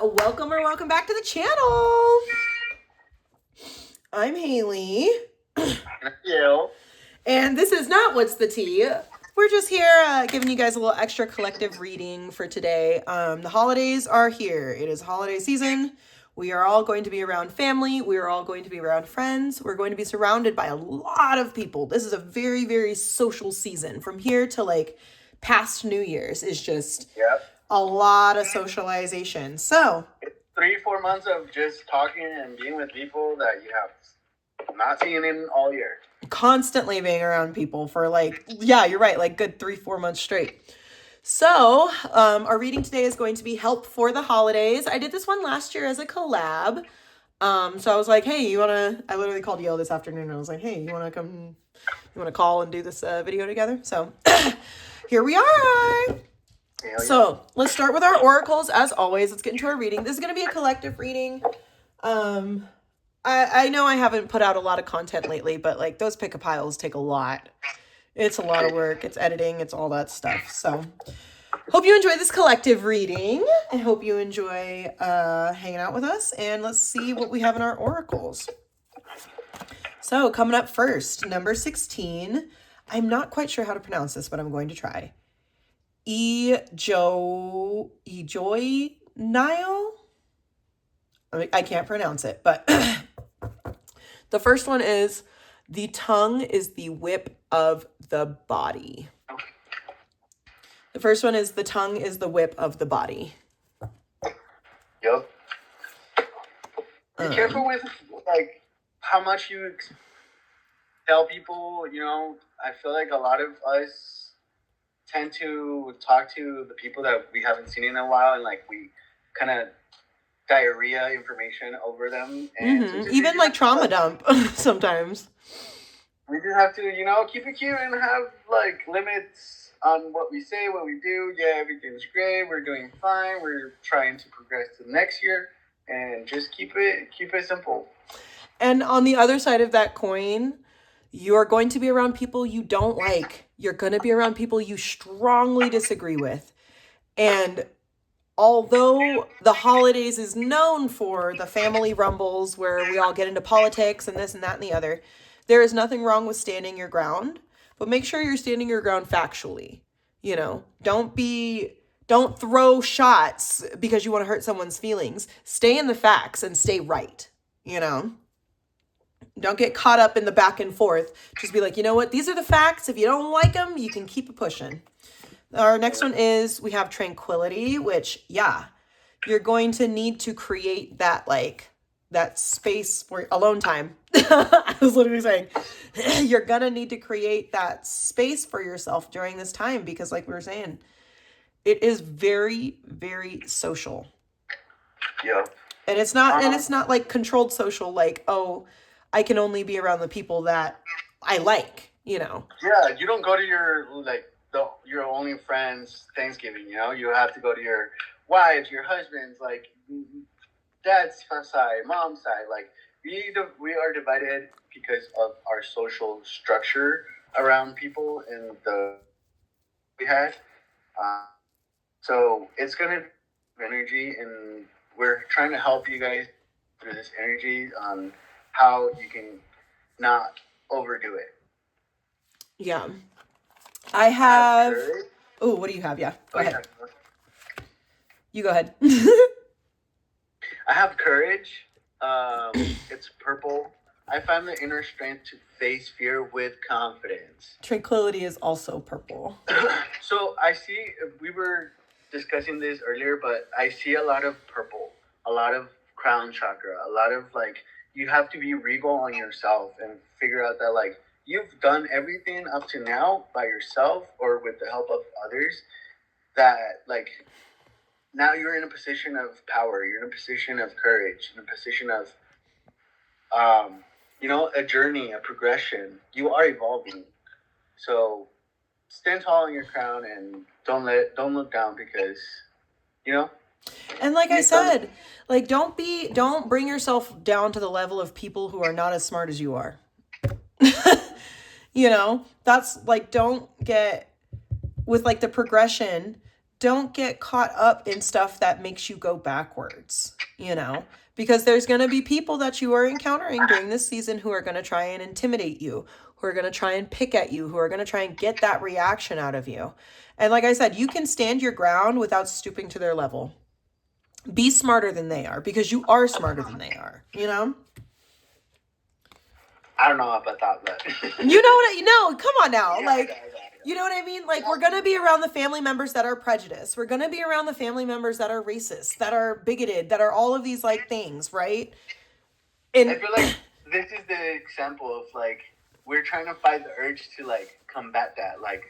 welcome back to the channel. I'm Haley. You. And this is not What's the Tea. We're just here giving you guys a little extra collective reading for today. The holidays are here. It is holiday season. We are all going to be around family. We are all going to be around friends. We're going to be surrounded by a lot of people. This is a very, very social season. From here to like past New Year's is just a lot of socialization. So it's 3-4 months of just talking and being with people that you have not seen in all year. Constantly being around people for like, yeah, you're right, like good 3-4 months straight. So our reading today is going to be Help for the Holidays. I did this one last year as a collab. So I was like, hey, I literally called Yo this afternoon and I was like, hey, you want to call and do this video together? So here we are. So let's start with our oracles as always. Let's get into our reading. This is going to be a collective reading. I know I haven't put out a lot of content lately, but like those pick a piles take a lot. It's a lot of work. It's editing. It's all that stuff. So hope you enjoy this collective reading. I hope you enjoy hanging out with us. And let's see what we have in our oracles. So coming up first, number 16. I'm not quite sure how to pronounce this, but I'm going to try. Ejoy Nile. I can't pronounce it, but the first one is the tongue is the whip of the body. The first one is the tongue is the whip of the body. Yep. Be careful with like how much you tell people. You know, I feel like a lot of us tend to talk to the people that we haven't seen in a while, and like we kind of diarrhea information over them, and even like trauma dump sometimes. We just have to, keep it cute and have like limits on what we say, what we do. Yeah, everything's great. We're doing fine. We're trying to progress to the next year, and just keep it simple. And on the other side of that coin, you're going to be around people you don't like. You're going to be around people you strongly disagree with. And although the holidays is known for the family rumbles where we all get into politics and this and that and the other, there is nothing wrong with standing your ground, but make sure you're standing your ground factually. Don't throw shots because you want to hurt someone's feelings. Stay in the facts and stay right, Don't get caught up in the back and forth. Just be like, you know what? These are the facts. If you don't like them, you can keep it pushing. Our next one is we have tranquility, which, yeah, you're going to need to create that, that space for alone time. I was literally saying, you're going to need to create that space for yourself during this time because, like we were saying, it is very, very social. Yeah. And it's not like controlled social, like, oh, I can only be around the people that I like, Yeah, you don't go to your only friends Thanksgiving, You have to go to your wives, your husbands, like dad's side, mom's side. Like we are divided because of our social structure around people and we had. So it's gonna be energy, and we're trying to help you guys through this energy on how you can not overdo it. Yeah. I have... Oh, what do you have? Yeah, go ahead. You go ahead. I have courage. It's purple. I find the inner strength to face fear with confidence. Tranquility is also purple. So I see, we were discussing this earlier, but I see a lot of purple, a lot of crown chakra, a lot of you have to be regal on yourself and figure out that you've done everything up to now by yourself or with the help of others, that now you're in a position of power, you're in a position of courage, in a position of a journey, a progression. You are evolving. So stand tall on your crown and don't look down because and like I said, don't bring yourself down to the level of people who are not as smart as you are. That's don't get with the progression. don't get caught up in stuff that makes you go backwards, because there's going to be people that you are encountering during this season who are going to try and intimidate you, who are going to try and pick at you, who are going to try and get that reaction out of you. And like I said, you can stand your ground without stooping to their level. Be smarter than they are, because you are smarter than they are, I don't know about that, but You know what come on now. Yeah, like, yeah. you know what I mean? Like, we're going to be around the family members that are prejudiced. We're going to be around the family members that are racist, that are bigoted, that are all of these like things, right? And I feel like this is the example of like we're trying to fight the urge to like combat that, like,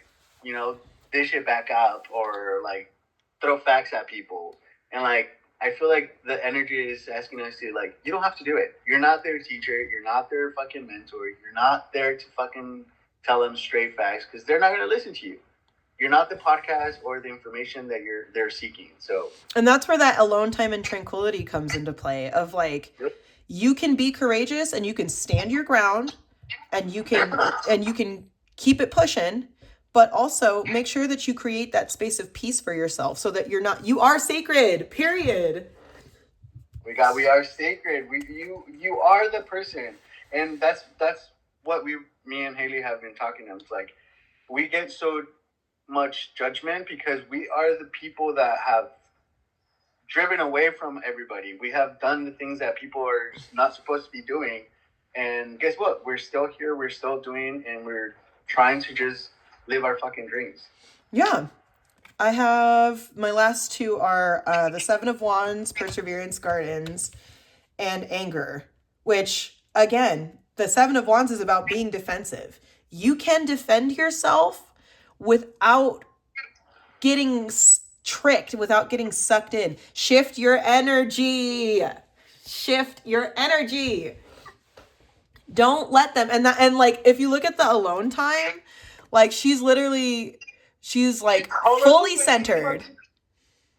dish it back up or like throw facts at people. And like I feel like the energy is asking us to like, you don't have to do it. You're not their teacher. You're not their fucking mentor. You're not there to fucking tell them straight facts because they're not going to listen to you. You're not the podcast or the information that they're seeking. So, and that's where that alone time and tranquility comes into play of like, you can be courageous and you can stand your ground and you can keep it pushing, but also make sure that you create that space of peace for yourself so that you are sacred, period. We are sacred. You are the person. And that's what me and Haley have been talking about. It's like, we get so much judgment because we are the people that have driven away from everybody. We have done the things that people are not supposed to be doing. And guess what? We're still here. We're still doing, and we're trying to just live our fucking dreams. Yeah. I have, my last two are the Seven of Wands, Perseverance Gardens, and Anger, which, again, the Seven of Wands is about being defensive. You can defend yourself without getting tricked, without getting sucked in. Shift your energy. Shift your energy. Don't let them. And like, if you look at the alone time, like, she's like fully centered.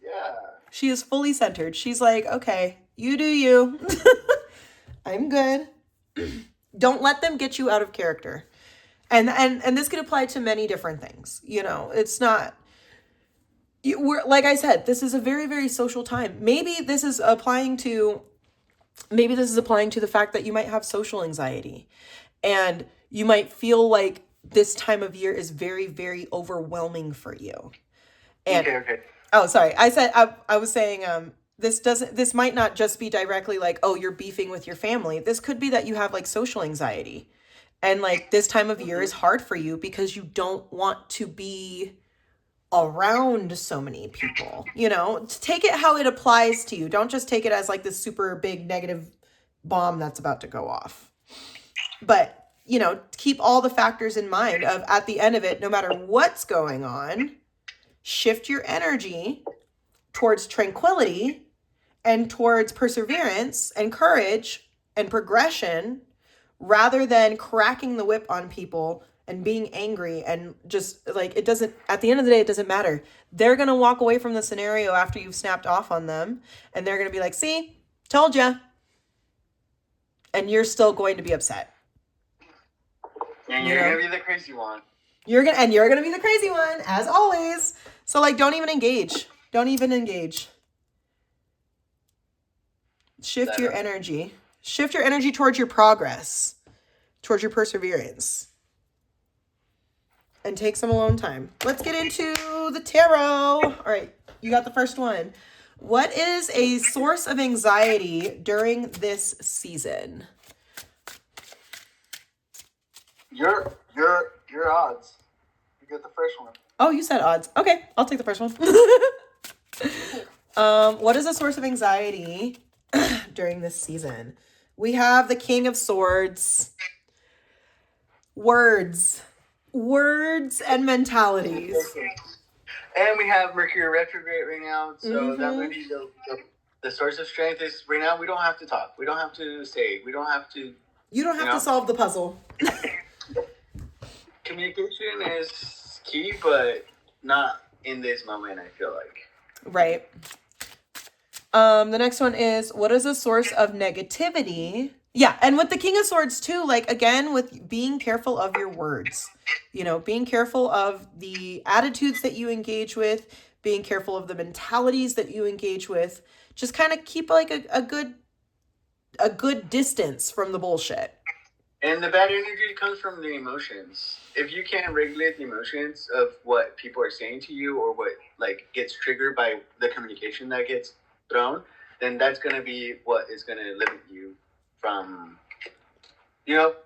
Yeah. She is fully centered. She's like, okay, you do you. I'm good. Don't let them get you out of character. And this could apply to many different things. It's not, like I said, this is a very, very social time. Maybe this is applying to the fact that you might have social anxiety and you might feel like this time of year is very, very overwhelming for you. And okay. Oh, sorry. I was saying, this might not just be directly like, oh, you're beefing with your family. This could be that you have like social anxiety. And like this time of year is hard for you because you don't want to be around so many people, take it how it applies to you. Don't just take it as like this super big negative bomb that's about to go off. But, keep all the factors in mind of at the end of it, no matter what's going on, shift your energy towards tranquility and towards perseverance and courage and progression rather than cracking the whip on people and being angry and just like, it doesn't, at the end of the day, it doesn't matter. They're going to walk away from the scenario after you've snapped off on them and they're going to be like, see, told ya. And you're still going to be upset. And you're going to be the crazy one. You're going to be the crazy one, as always. So like, don't even engage. Don't even engage. Shift your energy. Shift your energy towards your progress, towards your perseverance. And take some alone time. Let's get into the tarot. All right, you got the first one. What is a source of anxiety during this season? Your odds. You get the first one. Oh, you said odds. Okay, I'll take the first one. What is a source of anxiety during this season? We have the King of Swords. Words and mentalities. And we have Mercury retrograde right now, so that would be the source of strength is right now we don't have to talk. We don't have to say. We don't have to... You don't have to solve the puzzle. Communication is key, but not in this moment, I feel like. Right. The next one is, what is a source of negativity? Yeah, and with the King of Swords too, like again, with being careful of your words, being careful of the attitudes that you engage with, being careful of the mentalities that you engage with. Just kind of keep like a good distance from the bullshit. And the bad energy comes from the emotions. If you can't regulate the emotions of what people are saying to you, or what like gets triggered by the communication that gets thrown, then that's going to be what is going to limit you from,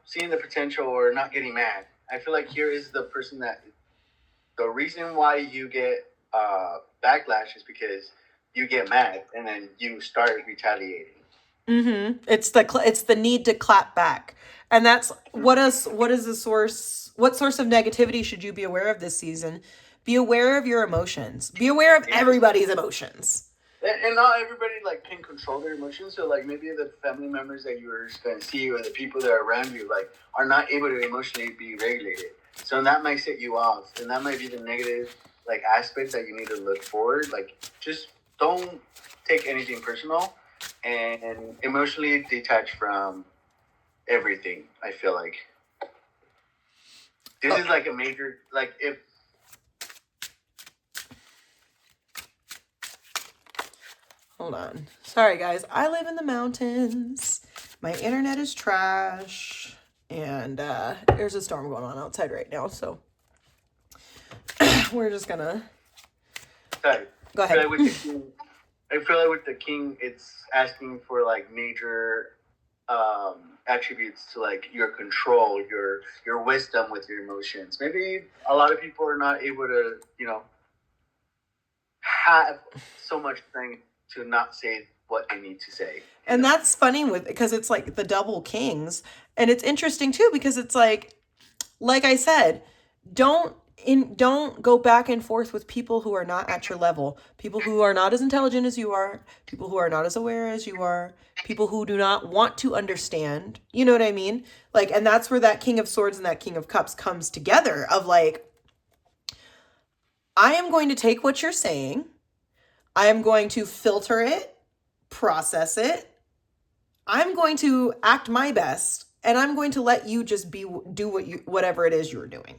seeing the potential or not getting mad. I feel like here is the person that the reason why you get backlash is because you get mad and then you start retaliating. It's the need to clap back. And that's what is the source, what source of negativity should you be aware of this season? Be aware of your emotions. Be aware of everybody's emotions. And not everybody like can control their emotions. So like maybe the family members that you're going to see, or the people that are around you, like are not able to emotionally be regulated. So that might set you off, and that might be the negative like aspect that you need to look forward. Like just don't take anything personal, and emotionally detach from everything. I feel like this is like a major, like if. Hold on. Sorry, guys. I live in the mountains. My internet is trash. And there's a storm going on outside right now. So we're just going to... Sorry. Go ahead. I feel like with the king, it's asking for like major attributes to like your control, your wisdom with your emotions. Maybe a lot of people are not able to, have so much strength to not say what they need to say. And that's funny because it's like the double kings. And it's interesting too, because it's like I said, don't go back and forth with people who are not at your level, people who are not as intelligent as you are, people who are not as aware as you are, people who do not want to understand. You know what I mean? Like, and that's where that King of Swords and that King of Cups comes together of like, I am going to take what you're saying. I am going to filter it, process it. I'm going to act my best, and I'm going to let you just do whatever it is you're doing.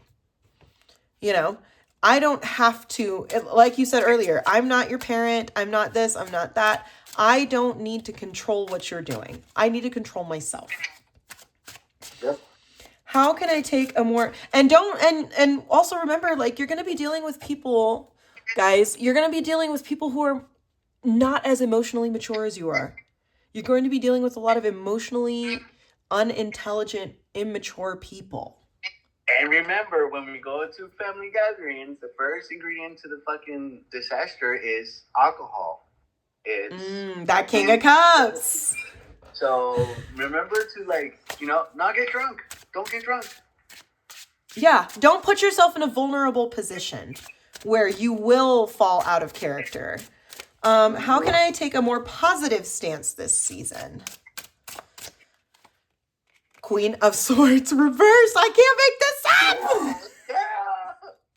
I don't have to, like you said earlier, I'm not your parent. I'm not this, I'm not that. I don't need to control what you're doing. I need to control myself. Yep. How can I take a more, and also remember, like, you're going to be dealing with people, guys, you're going to be dealing with people who are not as emotionally mature as you are. You're going to be dealing with a lot of emotionally unintelligent, immature people. And remember, when we go to family gatherings, the first ingredient to the fucking disaster is alcohol. It's that King of Cups. So remember to not get drunk. Don't get drunk. Yeah, don't put yourself in a vulnerable position where you will fall out of character. How can I take a more positive stance this season? Queen of Swords reverse. I can't make this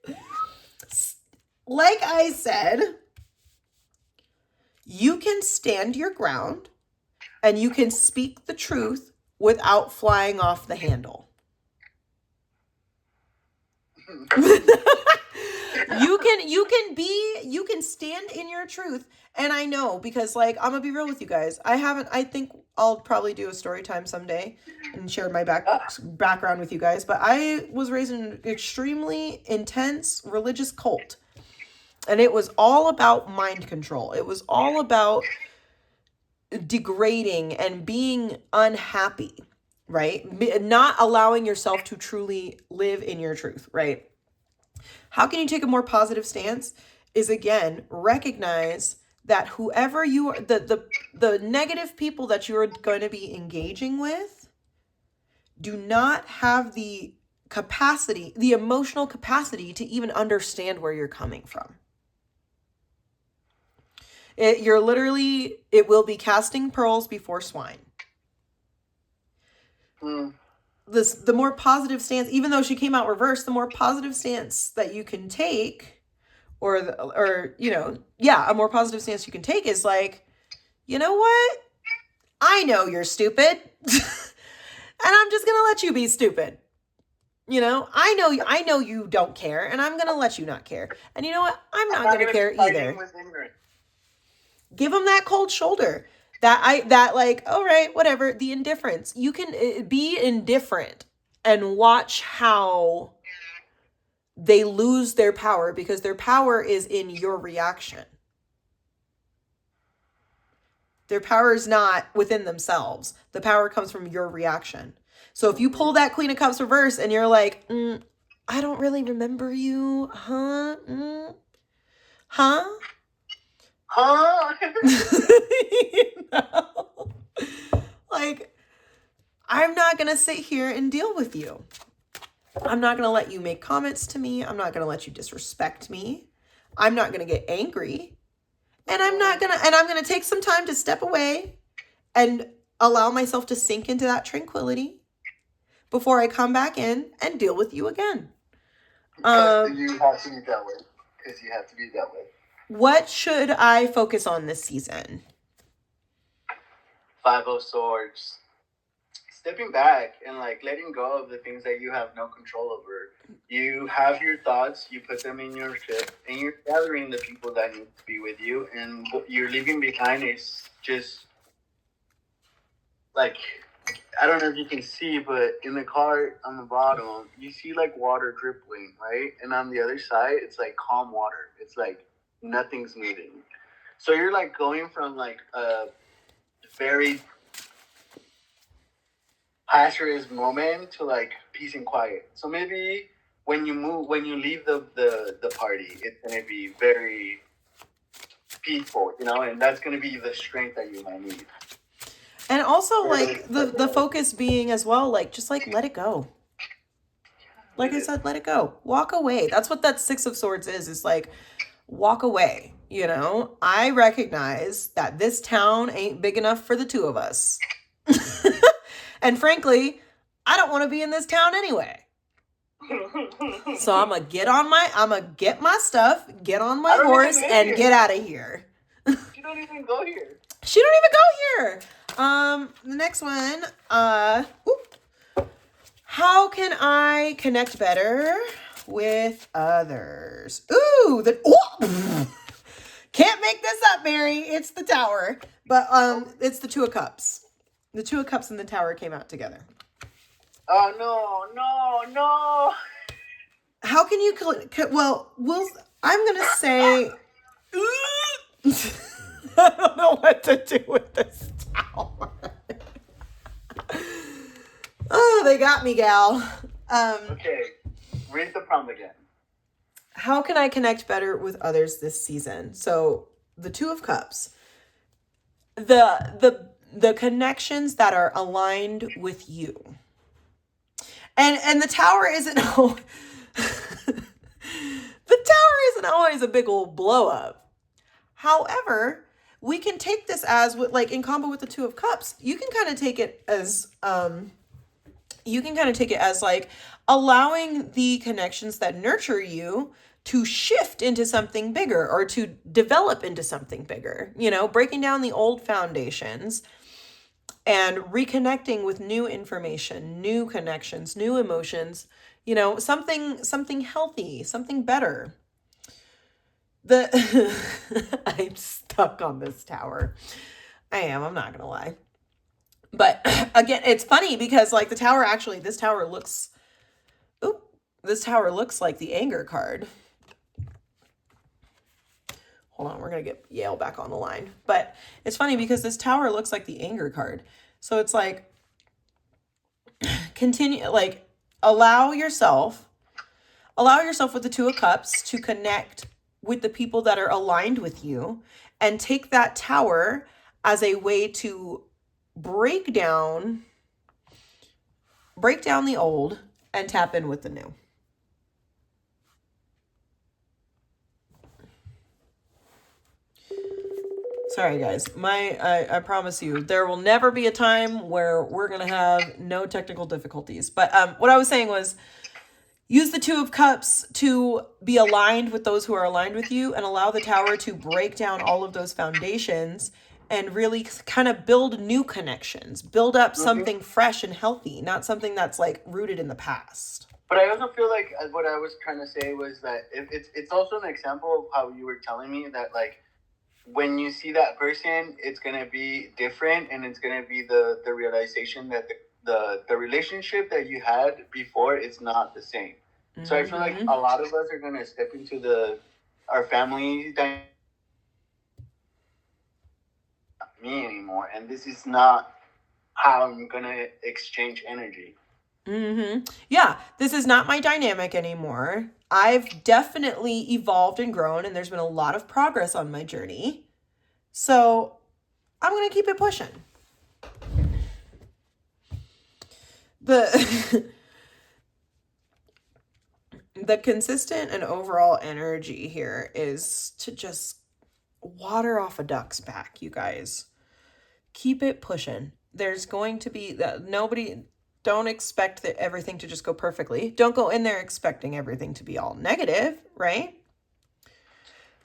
up. Like I said, you can stand your ground and you can speak the truth without flying off the handle. You can stand in your truth. And I know, because like, I'm gonna be real with you guys. I think I'll probably do a story time someday and share my background with you guys. But I was raised in an extremely intense religious cult. And it was all about mind control. It was all about degrading and being unhappy, right? Not allowing yourself to truly live in your truth, right? How can you take a more positive stance? Is again, recognize that whoever you are, the negative people that you're going to be engaging with do not have the capacity, the emotional capacity to even understand where you're coming from. It will be casting pearls before swine. The more positive stance, even though she came out reversed, the more positive stance that you can take, a more positive stance you can take is like, you know what? I know you're stupid. And I'm just going to let you be stupid. I know you don't care, and I'm gonna let you not care. And you know what? I'm I'm not not gonna gonna be care fighting either. with ignorance. Give them that cold shoulder. That like, all right, whatever. The indifference. You can be indifferent and watch how they lose their power, because their power is in your reaction. Their power is not within themselves. The power comes from your reaction. So if you pull that Queen of Cups reverse and you're like, I don't really remember you, huh? Huh? Huh? You know? Like, I'm not going to sit here and deal with you. I'm not going to let you make comments to me. I'm not going to let you disrespect me. I'm not going to get angry. And I'm going to take some time to step away and allow myself to sink into that tranquility before I come back in and deal with you again. Because you have to be dealt with. Because you have to be dealt with. What should I focus on this season? Five of Swords. Stepping back and like letting go of the things that you have no control over. You have your thoughts, you put them in your ship, and you're gathering the people that need to be with you, and what you're leaving behind is just like, I don't know if you can see, but in the car on the bottom, you see like water dripping, right? And on the other side, it's like calm water. It's like nothing's moving. So you're like going from like a very hazardous moment to like peace and quiet. So maybe when you leave the party, it's gonna be very peaceful, and that's gonna be the strength that you might need. And also like the focus being as well, like just like let it go. Like I said, let it go. Walk away. That's what that Six of Swords is like, walk away. I recognize that this town ain't big enough for the two of us. And frankly, I don't want to be in this town anyway. So I'm gonna get my stuff, get on my horse, and get out of here. She don't even go here. She don't even go here. The next one, how can I connect better with others? Ooh, can't make this up, Mary. It's the Tower, but it's the Two of Cups. The Two of Cups and the Tower came out together. Oh no! How can you? I'm gonna say. I don't know what to do with this Tower. Oh, they got me, gal. Okay, read the prompt again. How can I connect better with others this season? So the Two of Cups, the connections that are aligned with you, and the Tower isn't. The Tower isn't always a big old blow up. However, we can take this as like in combo with the Two of Cups. You can kind of take it as like allowing the connections that nurture you to shift into something bigger or to develop into something bigger, breaking down the old foundations and reconnecting with new information, new connections, new emotions, something healthy, something better. I'm stuck on this Tower. I'm not gonna lie. But again, it's funny because like this tower looks like the anger card. Hold on, we're going to get Yale back on the line. But it's funny because this Tower looks like the anger card. So it's like, allow yourself with the Two of Cups to connect with the people that are aligned with you, and take that Tower as a way to break down the old and tap in with the new. Sorry, guys. I promise you, there will never be a time where we're going to have no technical difficulties. But what I was saying was, use the Two of Cups to be aligned with those who are aligned with you, and allow the Tower to break down all of those foundations and really kind of build new connections, build up something fresh and healthy, not something that's like rooted in the past. But I also feel like what I was trying to say was that it's also an example of how you were telling me that like when you see that person, it's gonna be different, and it's gonna be the realization that the relationship that you had before is not the same. So I feel like Mm-hmm. a lot of us are gonna step into the our family dynamic me anymore, and this is not how I'm gonna exchange energy. Mm-hmm. Yeah, this is not my dynamic anymore. I've definitely evolved and grown, and there's been a lot of progress on my journey. So I'm gonna keep it pushing. The the consistent and overall energy here is to just water off a duck's back, you guys. Keep it pushing. There's going to be that nobody don't expect that everything to just go perfectly. Don't go in there expecting everything to be all negative, right?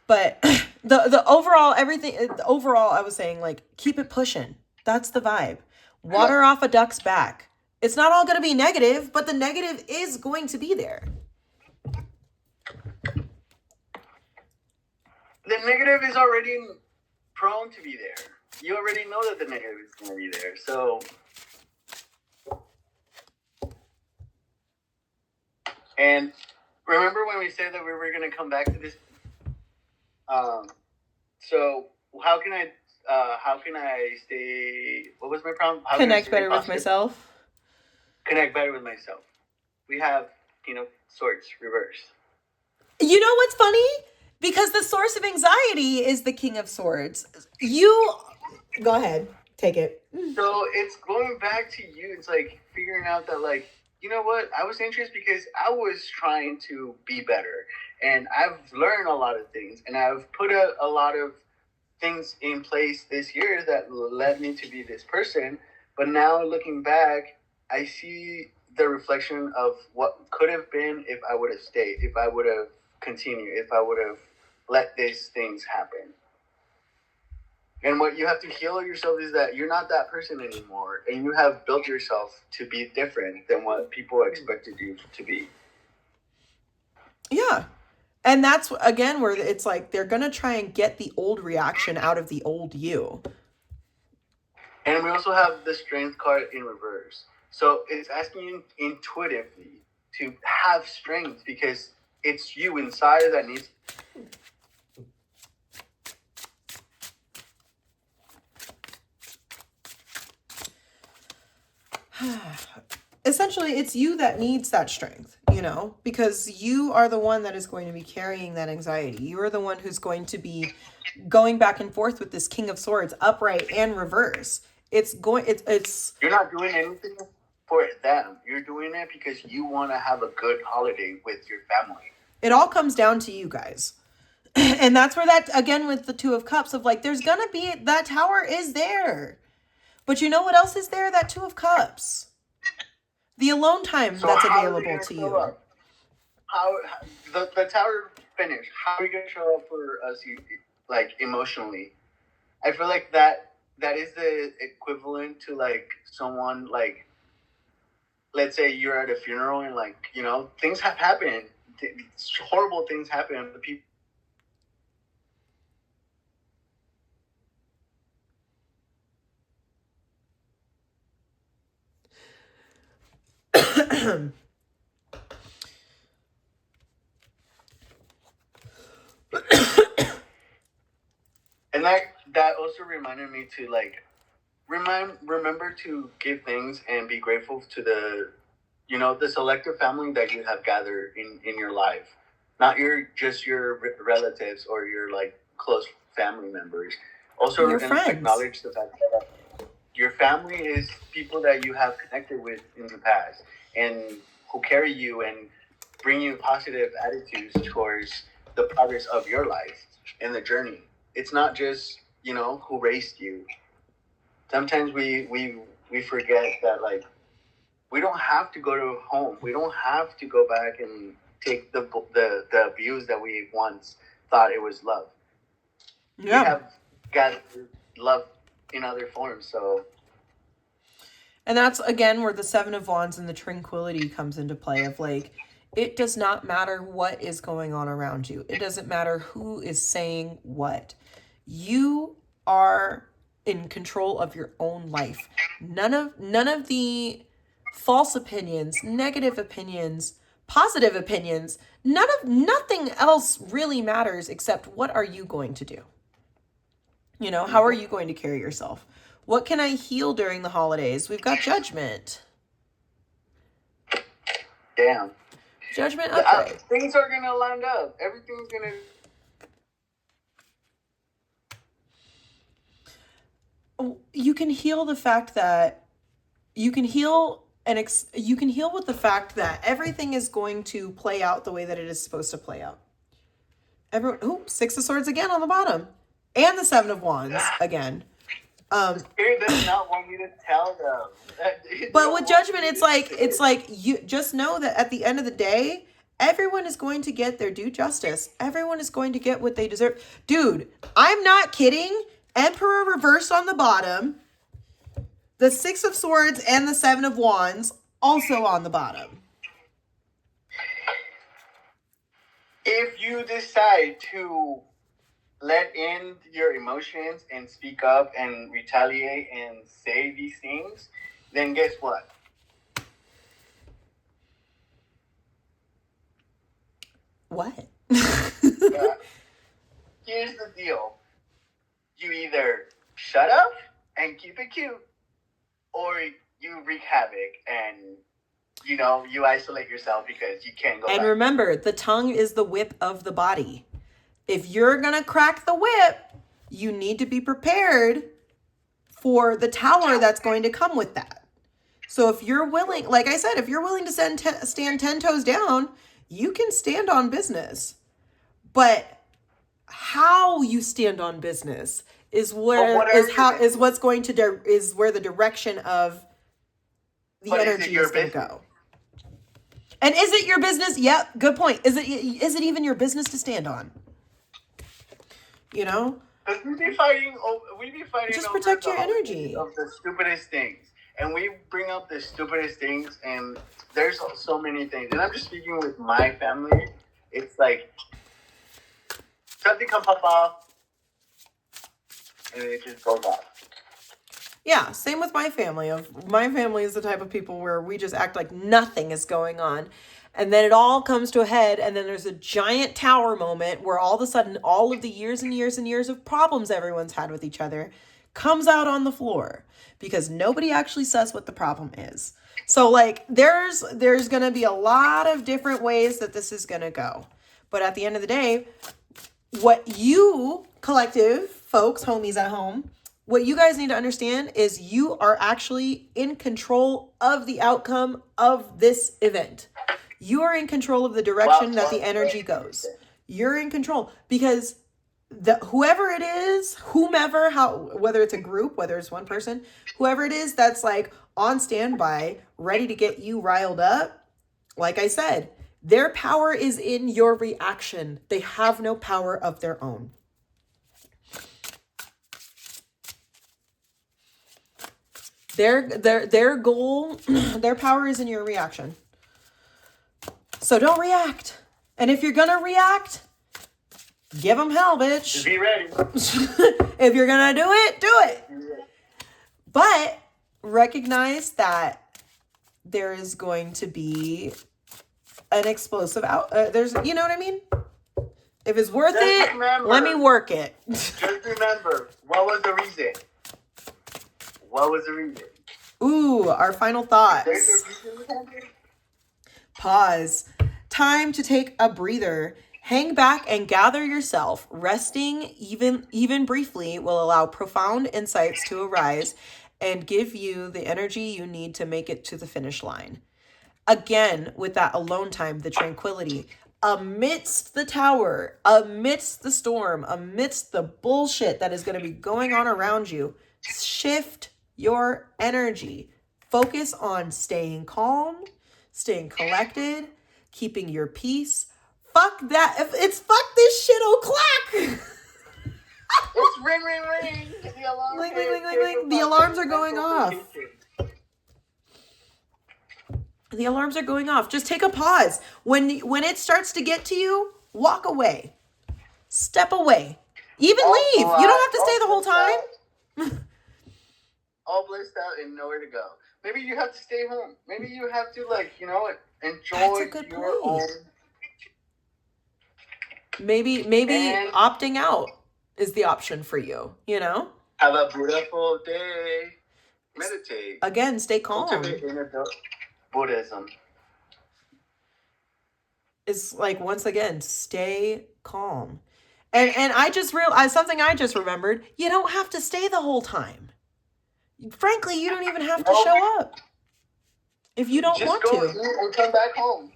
But the overall everything the overall I was saying like keep it pushing. That's the vibe. Water off a duck's back. It's not all going to be negative, but the negative is going to be there. The negative is already prone to be there. You already know that the negative is going to be there. So, and remember when we said that we were going to come back to this? Um, so how can I? How can I stay? What was my problem? How can I Connect stay better with positive? myself. Connect better with myself. We have swords reverse. You know what's funny? Because the source of anxiety is the King of Swords. You go ahead, take it. So it's going back to you. It's like figuring out that like you know what I was anxious because I was trying to be better, and I've learned a lot of things, and I've put a lot of things in place this year that led me to be this person. But now looking back, I see the reflection of what could have been if I would have stayed, if I would have continued, if I would have let these things happen. And what you have to heal yourself is that you're not that person anymore, and you have built yourself to be different than what people expected you to be. Yeah. And that's again where it's like they're going to try and get the old reaction out of the old you. And we also have the strength card in reverse. So it's asking you intuitively to have strength because it's you inside that needs. Essentially, it's you that needs that strength, because you are the one that is going to be carrying that anxiety. You are the one who's going to be going back and forth with this King of Swords, upright and reverse. It's You're not doing anything for them. You're doing it because you want to have a good holiday with your family. it all comes down to you guys. And that's where that again with the Two of Cups of like there's gonna be that tower is there. But you know what else is there? That Two of Cups. The alone time So that's how are they available going to to show you. up? How the tower finished? How are we going to show up for us, like emotionally? I feel like that is the equivalent to like someone like let's say you're at a funeral and like things have happened, horrible things happen. The people and that also reminded me to like remember to give things and be grateful to the selective family that you have gathered in your life, not your relatives or your like close family members. Also, Your and friends. acknowledge the fact that your family is people that you have connected with in the past and who carry you and bring you positive attitudes towards the progress of your life and the journey. It's not just who raised you. Sometimes we forget that like we don't have to go to home. We don't have to go back and take the abuse that we once thought it was love. We Yeah. have got love in other forms. So And that's, again, where the Seven of Wands and the tranquility comes into play of like, it does not matter what is going on around you. It doesn't matter who is saying what. You are in control of your own life. None of the false opinions, negative opinions, positive opinions, nothing else really matters except what are you going to do? You know, how are you going to carry yourself? What can I heal during the holidays? We've got Judgment. Damn. Judgment upright. Things are going to line up. Everything's going to... You can heal the fact that... You can heal with the fact that everything is going to play out the way that it is supposed to play out. Six of Swords again on the bottom. And the Seven of Wands again. Spirit does not want me to tell them. But with Judgment, it's like you just know that at the end of the day, everyone is going to get their due justice. Everyone is going to get what they deserve. Dude, I'm not kidding. Emperor reversed on the bottom. The Six of Swords and the Seven of Wands also on the bottom. If you decide to let in your emotions and speak up and retaliate and say these things, then guess what? What? Here's the deal. You either shut up and keep it cute, or you wreak havoc and, you isolate yourself because you can't go back. And remember, the tongue is the whip of the body. If you're going to crack the whip, you need to be prepared for the tower that's going to come with that. So if you're willing, like I said, if you're willing to stand 10 toes down, you can stand on business. But how you stand on business is where the direction of the energy is going to go. And is it your business? Yep, good point. Is it even your business to stand on? You know? Because we be fighting just over protect your energy of the stupidest things. And we bring up the stupidest things, and there's so many things. And I'm just speaking with my family. It's like something can pop off, and it just goes off. Yeah, same with my family. My family is the type of people where we just act like nothing is going on. And then it all comes to a head, and then there's a giant tower moment where all of a sudden all of the years and years and years of problems everyone's had with each other comes out on the floor because nobody actually says what the problem is. So like there's going to be a lot of different ways that this is going to go. But at the end of the day, what you collective folks, homies at home, what you guys need to understand is you are actually in control of the outcome of this event. You are in control of the direction that the energy goes. You're in control because whoever it is, whether it's a group, whether it's one person, whoever it is that's like on standby, ready to get you riled up, like I said, their power is in your reaction. They have no power of their own. Their goal, their power is in your reaction. So don't react. And if you're going to react, give them hell, bitch. Just be ready. If you're going to do it, do it. But recognize that there is going to be an explosive there's, you know what I mean? If it's worth it, let me work it. Just remember, what was the reason? Ooh, our final thoughts. Pause. Time to take a breather. Hang back and gather yourself. Resting, even briefly, will allow profound insights to arise and give you the energy you need to make it to the finish line. Again, with that alone time, the tranquility, amidst the tower, amidst the storm, amidst the bullshit that is going to be going on around you, shift your energy. Focus on staying calm, staying collected, keeping your peace. Fuck that. It's fuck this shit o'clock. It's ring, ring, ring. The alarm ring. The alarms are going off. The alarms are going off. Just take a pause. When it starts to get to you, walk away. Step away. Even leave. You don't have to stay the whole time. All blissed out and nowhere to go. Maybe you have to stay home. Maybe you have to, like, you know, enjoy That's a good your point. own. Maybe And opting out is the option for you, you know? have a beautiful day. Meditate. Again, stay calm. Cultivate inner Buddhism. It's like, once again, stay calm. And I just realized something I just remembered. You don't have to stay the whole time. Frankly, you don't even have to show up if you don't want to. Just go and come back home.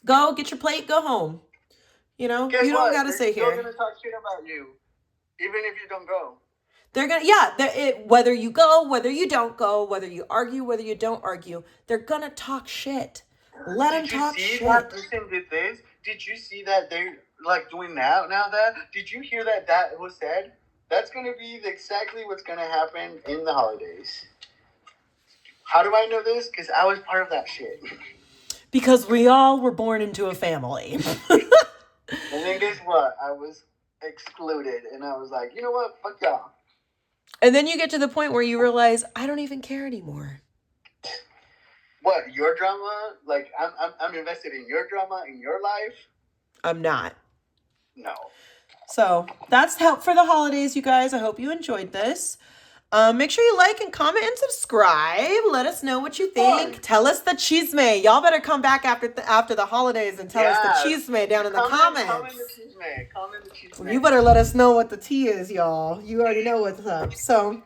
Go get your plate, go home. You know, Guess you don't what? got to stay here. They're going to talk shit about you, even if you don't go. They're going to, whether you go, whether you don't go, whether you argue, whether you don't argue, they're going to talk shit. Let them talk shit. Did you see that person did this? Did you see that they're, like, doing now that? Did you hear that was said? That's going to be exactly what's going to happen in the holidays. How do I know this? Because I was part of that shit. Because we all were born into a family. And then guess what? I was excluded. And I was like, you know what? Fuck y'all. And then you get to the point where you realize, I don't even care anymore. What? Your drama? Like, I'm invested in your drama, in your life? I'm not. No. So that's help for the holidays, you guys. I hope you enjoyed this. Make sure you like and comment and subscribe. Let us know what you think. Fun. Tell us the chisme. Y'all better come back after the holidays and tell us the chisme down in the comments. Comment the chisme. You better let us know what the tea is, y'all. You already know what's up. So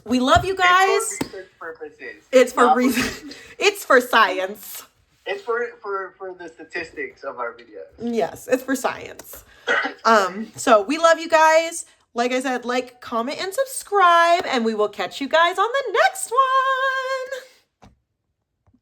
we love you guys. It's for research purposes. It's for reason. It's for science. It's for the statistics of our videos. Yes, it's for science. So we love you guys. Like I said, like, comment, and subscribe, and we will catch you guys on the next one.